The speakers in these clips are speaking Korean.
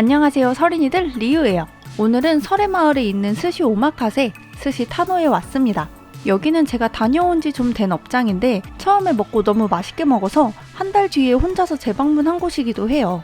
안녕하세요, 설인이들 리우예요. 오늘은 설해마을에 있는 스시 오마카세 스시 타노에 왔습니다. 여기는 제가 다녀온 지 좀 된 업장인데 처음에 먹고 너무 맛있게 먹어서 한 달 뒤에 혼자서 재방문한 곳이기도 해요.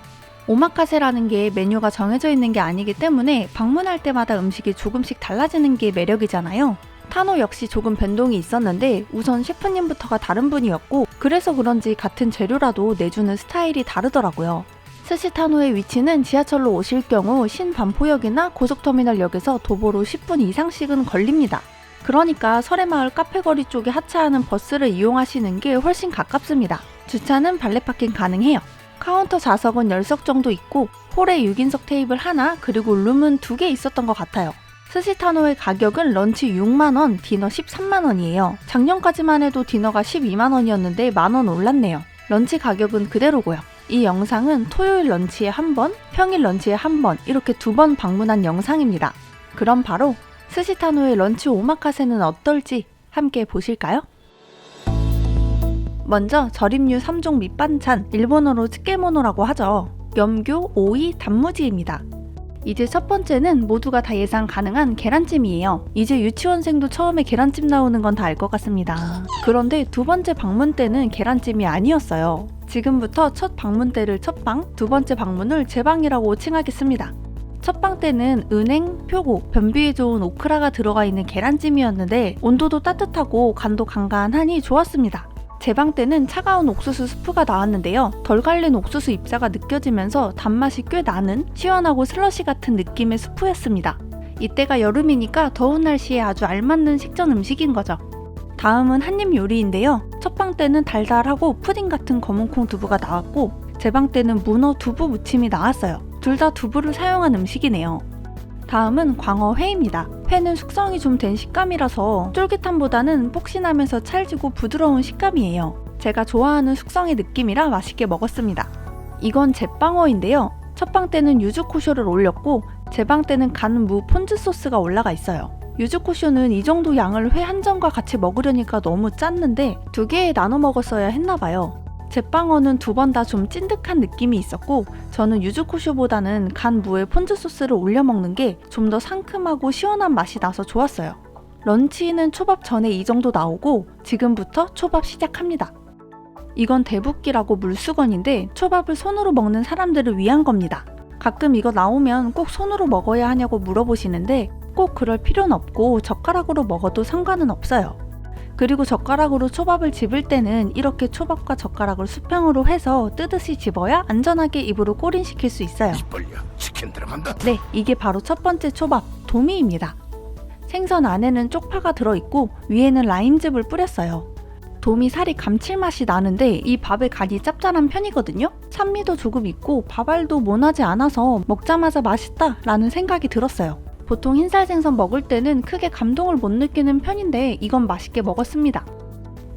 오마카세라는 게 메뉴가 정해져 있는 게 아니기 때문에 방문할 때마다 음식이 조금씩 달라지는 게 매력이잖아요. 타노 역시 조금 변동이 있었는데 우선 셰프님부터가 다른 분이었고 그래서 그런지 같은 재료라도 내주는 스타일이 다르더라고요. 스시 타노의 위치는 지하철로 오실 경우 신반포역이나 고속터미널역에서 도보로 10분 이상씩은 걸립니다. 그러니까 설해마을 카페거리 쪽에 하차하는 버스를 이용하시는 게 훨씬 가깝습니다. 주차는 발렛 파킹 가능해요. 카운터 좌석은 10석 정도 있고 홀에 6인석 테이블 하나 그리고 룸은 2개 있었던 것 같아요. 스시타노의 가격은 런치 6만원, 디너 13만원이에요. 작년까지만 해도 디너가 12만원이었는데 만원 올랐네요. 런치 가격은 그대로고요. 이 영상은 토요일 런치에 한 번, 평일 런치에 한 번 이렇게 2번 방문한 영상입니다. 그럼 바로 스시타노의 런치 오마카세는 어떨지 함께 보실까요? 먼저 절임류 3종 밑반찬, 일본어로 츠케모노라고 하죠. 염교, 오이, 단무지입니다. 이제 첫 번째는 모두가 다 예상 가능한 계란찜이에요. 이제 유치원생도 처음에 계란찜 나오는 건 다 알 것 같습니다. 그런데 두 번째 방문 때는 계란찜이 아니었어요. 지금부터 첫 방문 때를 첫방, 두 번째 방문을 제방이라고 칭하겠습니다. 첫방 때는 은행, 표고, 변비에 좋은 오크라가 들어가 있는 계란찜이었는데 온도도 따뜻하고 간도 간간하니 좋았습니다. 제방 때는 차가운 옥수수 스프가 나왔는데요. 덜 갈린 옥수수 잎사가 느껴지면서 단맛이 꽤 나는 시원하고 슬러시 같은 느낌의 스프였습니다. 이때가 여름이니까 더운 날씨에 아주 알맞는 식전 음식인 거죠. 다음은 한입 요리인데요. 첫방 때는 달달하고 푸딩 같은 검은콩 두부가 나왔고 제방 때는 문어 두부 무침이 나왔어요. 둘 다 두부를 사용한 음식이네요. 다음은 광어회입니다. 회는 숙성이 좀 된 식감이라서 쫄깃함보다는 폭신하면서 찰지고 부드러운 식감이에요. 제가 좋아하는 숙성의 느낌이라 맛있게 먹었습니다. 이건 제빵어인데요. 첫방 때는 유즈코쇼를 올렸고 제방 때는 간 무 폰즈 소스가 올라가 있어요. 유즈코쇼는 이 정도 양을 회 한 점과 같이 먹으려니까 너무 짰는데 2개에 나눠 먹었어야 했나봐요. 제빵어는 2번 다 좀 찐득한 느낌이 있었고 저는 유즈코쇼보다는 간 무에 폰즈 소스를 올려 먹는 게 좀 더 상큼하고 시원한 맛이 나서 좋았어요. 런치는 초밥 전에 이 정도 나오고 지금부터 초밥 시작합니다. 이건 대붓기라고 물수건인데 초밥을 손으로 먹는 사람들을 위한 겁니다. 가끔 이거 나오면 꼭 손으로 먹어야 하냐고 물어보시는데 꼭 그럴 필요는 없고 젓가락으로 먹어도 상관은 없어요. 그리고 젓가락으로 초밥을 집을 때는 이렇게 초밥과 젓가락을 수평으로 해서 뜨듯이 집어야 안전하게 입으로 꼬린시킬 수 있어요. 입 벌려, 치킨 들어간다. 네, 이게 바로 첫 번째 초밥, 도미입니다. 생선 안에는 쪽파가 들어있고 위에는 라임즙을 뿌렸어요. 도미 살이 감칠맛이 나는데 이 밥의 간이 짭짤한 편이거든요. 산미도 조금 있고 밥알도 모나지 않아서 먹자마자 맛있다 라는 생각이 들었어요. 보통 흰살 생선 먹을 때는 크게 감동을 못 느끼는 편인데 이건 맛있게 먹었습니다.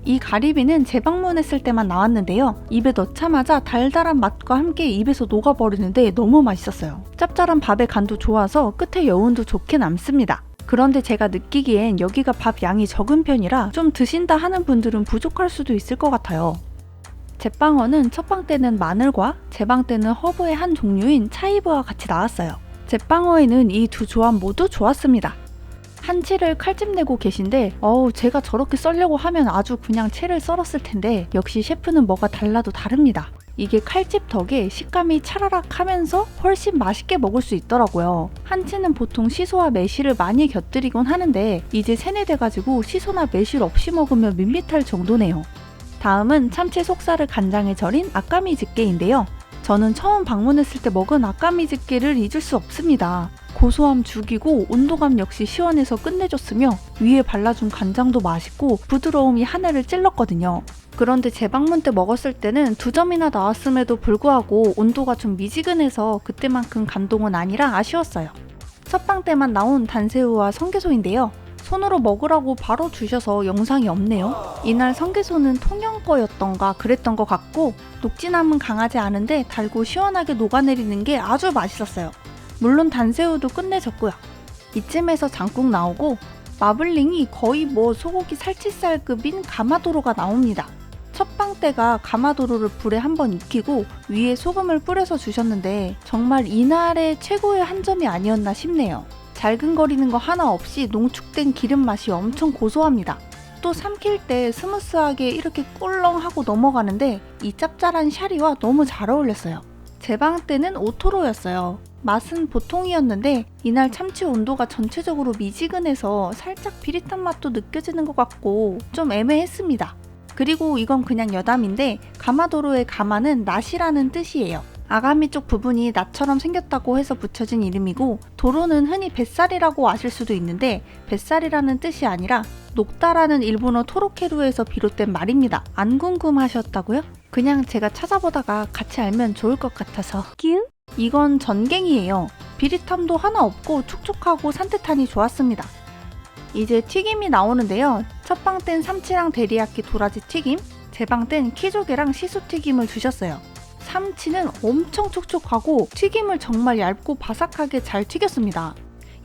이 가리비는 재방문했을 때만 나왔는데요. 입에 넣자마자 달달한 맛과 함께 입에서 녹아버리는데 너무 맛있었어요. 짭짤한 밥의 간도 좋아서 끝에 여운도 좋게 남습니다. 그런데 제가 느끼기엔 여기가 밥 양이 적은 편이라 좀 드신다 하는 분들은 부족할 수도 있을 것 같아요. 제빵어는 첫방 때는 마늘과 제방 때는 허브의 한 종류인 차이브와 같이 나왔어요. 제빵어에는 이 두 조합 모두 좋았습니다. 한치를 칼집 내고 계신데 제가 저렇게 썰려고 하면 아주 그냥 채를 썰었을 텐데 역시 셰프는 뭐가 달라도 다릅니다. 이게 칼집 덕에 식감이 차라락 하면서 훨씬 맛있게 먹을 수 있더라고요. 한치는 보통 시소와 매실을 많이 곁들이곤 하는데 이제 세뇌돼가지고 시소나 매실 없이 먹으면 밋밋할 정도네요. 다음은 참치 속살을 간장에 절인 아까미 집게인데요. 저는 처음 방문했을 때 먹은 아까미 집게를 잊을 수 없습니다. 고소함 죽이고 온도감 역시 시원해서 끝내줬으며 위에 발라준 간장도 맛있고 부드러움이 하늘을 찔렀거든요. 그런데 재방문 때 먹었을 때는 2점이나 나왔음에도 불구하고 온도가 좀 미지근해서 그때만큼 감동은 아니라 아쉬웠어요. 첫방 때만 나온 단새우와 성게소인데요. 손으로 먹으라고 바로 주셔서 영상이 없네요. 이날 성게소는 통영 거였던가 그랬던 것 같고 녹진함은 강하지 않은데 달고 시원하게 녹아내리는 게 아주 맛있었어요. 물론 단새우도 끝내줬고요. 이쯤에서 장국 나오고 마블링이 거의 소고기 살치살급인 가마도로가 나옵니다. 첫 빵때가 가마도로를 불에 한번 익히고 위에 소금을 뿌려서 주셨는데 정말 이날의 최고의 한 점이 아니었나 싶네요. 잘근거리는 거 하나 없이 농축된 기름 맛이 엄청 고소합니다. 또 삼킬 때 스무스하게 이렇게 꿀렁하고 넘어가는데 이 짭짤한 샤리와 너무 잘 어울렸어요. 제 빵때는 오토로였어요. 맛은 보통이었는데 이날 참치 온도가 전체적으로 미지근해서 살짝 비릿한 맛도 느껴지는 것 같고 좀 애매했습니다. 그리고 이건 그냥 여담인데 가마도로의 가마는 낫이라는 뜻이에요. 아가미 쪽 부분이 낫처럼 생겼다고 해서 붙여진 이름이고 도로는 흔히 뱃살이라고 아실 수도 있는데 뱃살이라는 뜻이 아니라 녹다라는 일본어 토로케루에서 비롯된 말입니다. 안 궁금하셨다고요? 그냥 제가 찾아보다가 같이 알면 좋을 것 같아서 이건 전갱이에요. 비릿함도 하나 없고 촉촉하고 산뜻하니 좋았습니다. 이제 튀김이 나오는데요. 첫 빵땐 삼치랑 데리야끼 도라지 튀김, 제 빵땐 키조개랑 시소튀김을 주셨어요. 삼치는 엄청 촉촉하고 튀김을 정말 얇고 바삭하게 잘 튀겼습니다.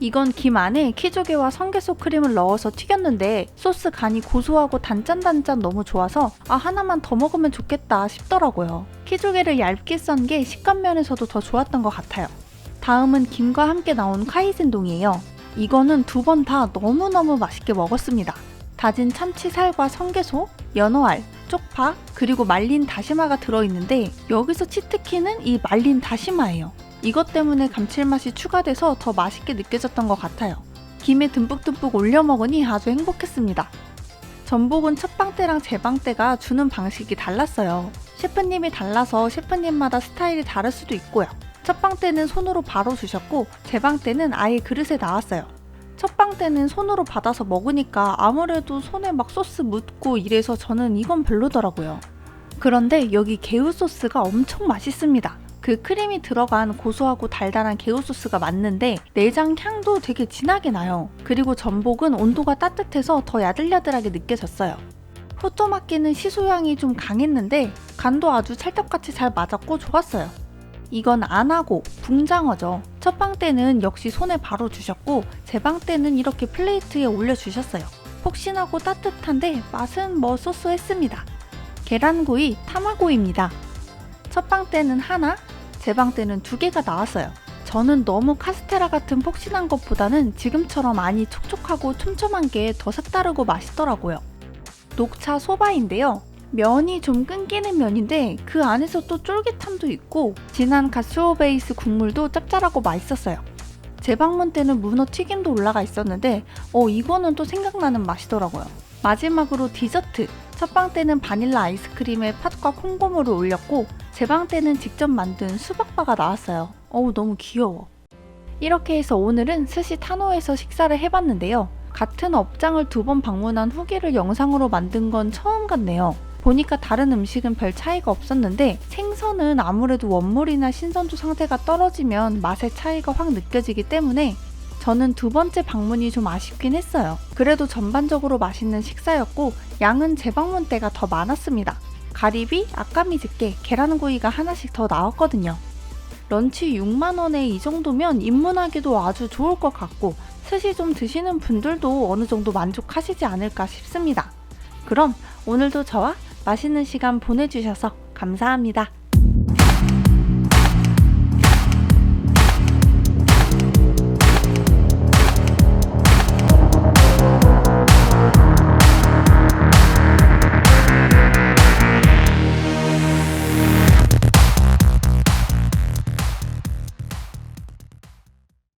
이건 김 안에 키조개와 성게소 크림을 넣어서 튀겼는데 소스 간이 고소하고 단짠단짠 너무 좋아서 하나만 더 먹으면 좋겠다 싶더라고요. 키조개를 얇게 썬 게 식감 면에서도 더 좋았던 것 같아요. 다음은 김과 함께 나온 카이센동이에요. 이거는 두 번 다 너무너무 맛있게 먹었습니다. 다진 참치살과 성게소, 연어알, 쪽파, 그리고 말린 다시마가 들어있는데 여기서 치트키는 이 말린 다시마예요. 이것 때문에 감칠맛이 추가돼서 더 맛있게 느껴졌던 것 같아요. 김에 듬뿍듬뿍 올려 먹으니 아주 행복했습니다. 전복은 첫 빵때랑 제 빵때가 주는 방식이 달랐어요. 셰프님이 달라서 셰프님마다 스타일이 다를 수도 있고요. 첫 빵때는 손으로 바로 주셨고 제 빵때는 아예 그릇에 나왔어요. 첫 빵때는 손으로 받아서 먹으니까 아무래도 손에 막 소스 묻고 이래서 저는 이건 별로더라고요. 그런데 여기 개우 소스가 엄청 맛있습니다. 그 크림이 들어간 고소하고 달달한 개우 소스가 맞는데 내장 향도 되게 진하게 나요. 그리고 전복은 온도가 따뜻해서 더 야들야들하게 느껴졌어요. 후토마키는 시소향이 좀 강했는데 간도 아주 찰떡같이 잘 맞았고 좋았어요. 이건 안하고 붕장어죠. 첫 빵때는 역시 손에 바로 주셨고 제 빵때는 이렇게 플레이트에 올려주셨어요. 폭신하고 따뜻한데 맛은 뭐 소소했습니다. 계란구이 타마고입니다. 첫 빵때는 하나, 제 빵때는 두 개가 나왔어요. 저는 너무 카스테라 같은 폭신한 것보다는 지금처럼 안이 촉촉하고 촘촘한 게 더 색다르고 맛있더라고요. 녹차 소바인데요. 면이 좀 끊기는 면인데 그 안에서 또 쫄깃함도 있고 진한 가스오 베이스 국물도 짭짤하고 맛있었어요. 재방문 때는 문어 튀김도 올라가 있었는데 이거는 또 생각나는 맛이더라고요. 마지막으로 디저트! 첫 빵 때는 바닐라 아이스크림에 팥과 콩고물을 올렸고 제 빵 때는 직접 만든 수박바가 나왔어요. 너무 귀여워. 이렇게 해서 오늘은 스시 타노에서 식사를 해봤는데요. 같은 업장을 두 번 방문한 후기를 영상으로 만든 건 처음 같네요. 보니까 다른 음식은 별 차이가 없었는데 생선은 아무래도 원물이나 신선도 상태가 떨어지면 맛의 차이가 확 느껴지기 때문에 저는 두 번째 방문이 좀 아쉽긴 했어요. 그래도 전반적으로 맛있는 식사였고 양은 재방문 때가 더 많았습니다. 가리비, 아까미즈께, 계란구이가 하나씩 더 나왔거든요. 런치 6만원에 이 정도면 입문하기도 아주 좋을 것 같고 스시 좀 드시는 분들도 어느 정도 만족하시지 않을까 싶습니다. 그럼 오늘도 저와 맛있는 시간 보내주셔서 감사합니다.